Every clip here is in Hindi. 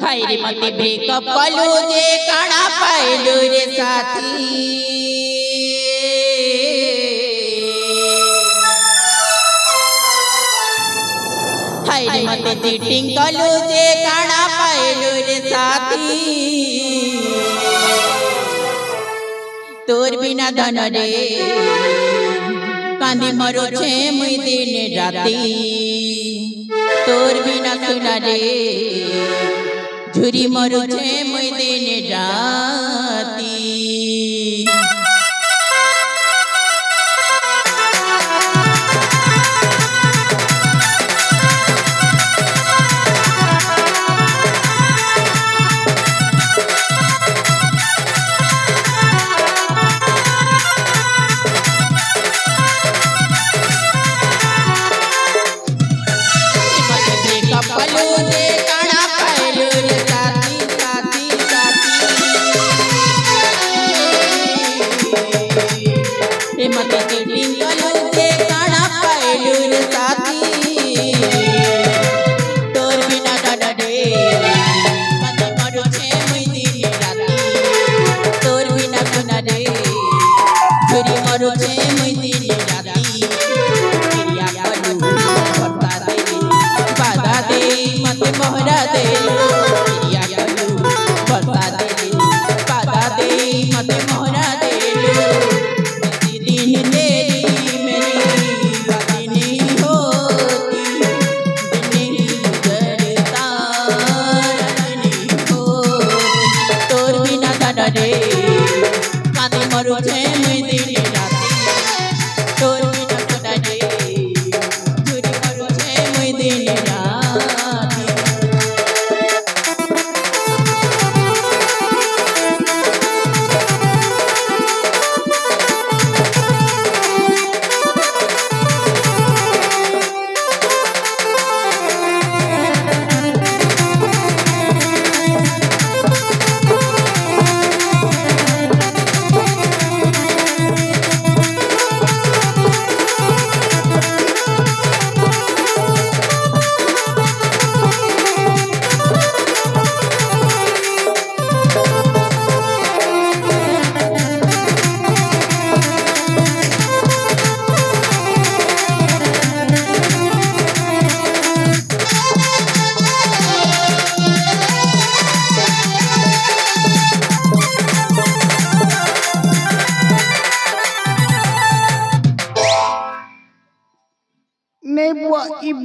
हायरे मते ब्रेकअप कलु जे काना पाइलु रे साथी हायरे मते चीटिंग कलु जे काना पाइलु रे साथी तोर बिना धन रे कांदी मरो छे मुई दिन राती तोर बिना सुना रे झुरी मरो छे मुई दिन राती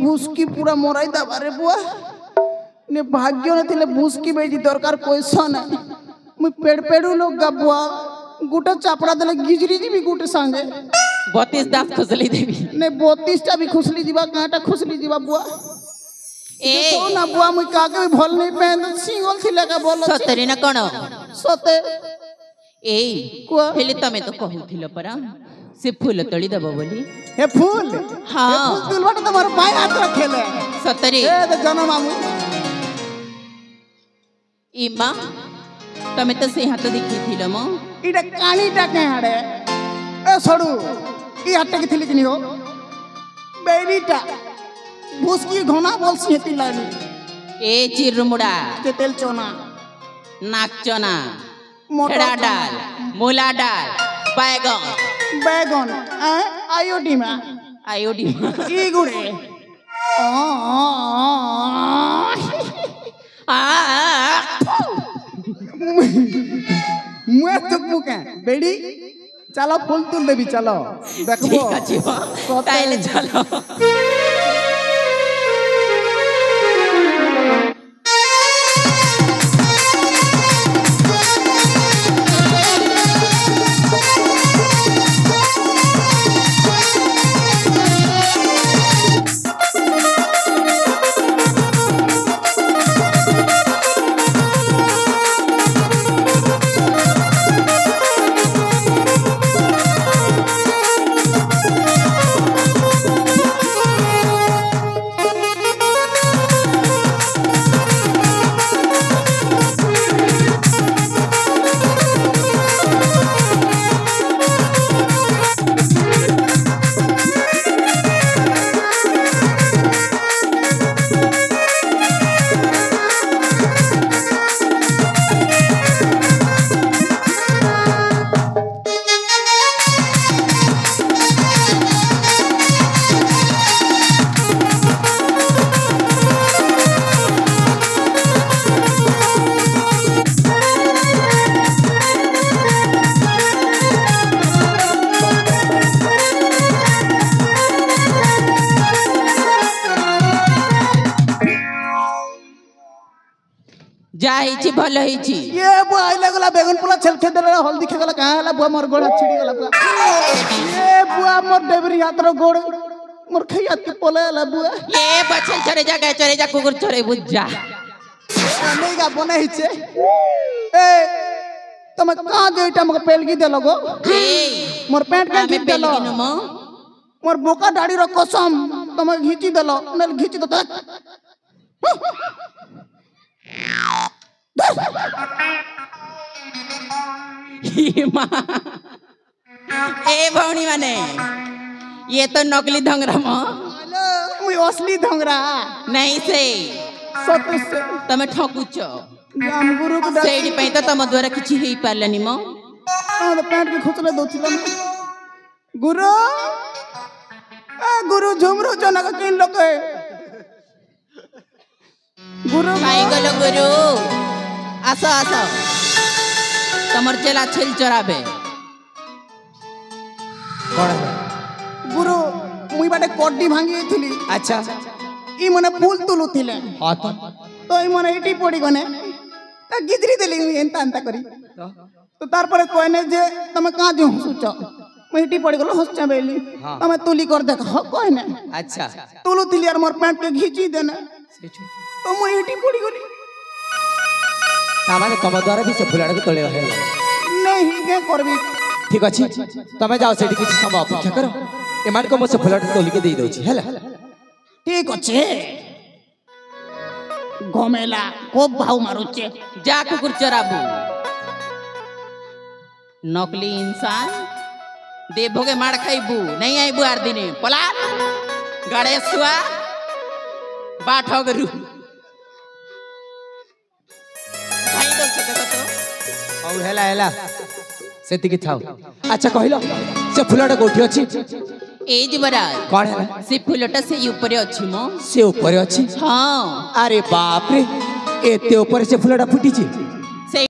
भूसकी पूरा मोराई दबा रे बुआ ने भाग्य ने थिले भूसकी बेजी दरकार पैसा ना मु पेड़ू लोग गा बुआ गुटे चापड़ा देले गिजरी जी भी गुटे संगे 32 दास खुसली देवी ने 32 टा भी खुसली जीवा काटा खुसली जीवा बुआ ए तो ना बुआ मु काके भी भल नहीं पेन सिंगल थिले का बोल सतरे ना कोन सते ए को हेले तमे तो कहउथिलो परा से फूल तोड़ी दबो बोली हे फूल हां हे फूल तुलबाट तमर पाय हाथ रखेले सतरे ए तो जन्म मामू इमा तमे तो से हाथ देखि थिलो म इडा कानीटा के हाडे ए सडू ई हाथ के थिली किनी हो बेरीटा भूसकी घोना बोलसी हेती लानी ए चिरुमुडा के तेल चोना नाक चोना मोटा डाल मूला डाल बैगन आयोडी में ई गुड़े मुए तुक मुके बेड़ी चलो फूल तुल देवी चलो देखबो ताइले चलो जा हिची भल हिची ये बुआ आइले गला बेगन पुला छल खेत रे हल्दी खे गला काला बुआ मोर गोड़ छिड़ी गला बुआ ये बुआ मोर डेबरी हाथ रो गोड़ मोर खैयात के पोलेला बुआ ये बचल चरे जा कुकुर चरे बुझा बनेगा बने हिचे ए तमे कहां जेटा मके पेलगी देलो गो मोर पेंट के घिच देलो मोर बोका दाढ़ी रो कसम तमे घिची देलो नल घिची तो ए भौणी माने ये तो नकली धंगरा म मुई असली धंगरा नहीं से सत से तमे ठकुच जाम गुरु को सेडी पई तो तम द्वारा किछि हेई पारलनी म पैंट के खुचले दोथिला गुरु गुरु झुमरू जनक किन लोक गुरु काई गलो गुरु आसो आसो तमर चला छिल चराबे गुरु मुई बाटे कोड्डी भांगी थली अच्छा ई मने फूल तुलु थिले हां तो ई मने इटी पड़ी गने त गिजरी देली एंता एंता करी तो तार पर कोने जे तमे का जो सोचो मैं इटी पड़ी गलो हसचा बेली तमे तुली कर देख ह कोने अच्छा तुलु थिली यार मोर पैंट के घिची देने तो मैं इटी पड़ी गली तामाने तम द्वारा भी से फुलाड़ के तळे रहे नहीं के करबी ठीक अछि तमे जाओ सेठी किछि समय अपेक्षा करो एमान को मोसे फुलाड़ तोली के देई दोछि हैला ठीक अच्छे घमेला खूब भाव मारुचे जा कुकुर चराबू नकली इंसान देभोगे मार खाइबू नहीं आइबू आर दिने पला गणेशुआ बाठगरु भाई दो से देखो तो और हैला हैला सेति की थाउ अच्छा कहिलो से फुलाड़ कोठी अछि ए जीवराज कोन है से फुलटा से ऊपर अछि मो से ऊपर अछि हां अरे बाप रे एते ऊपर से फुलाड़ा फुटी छी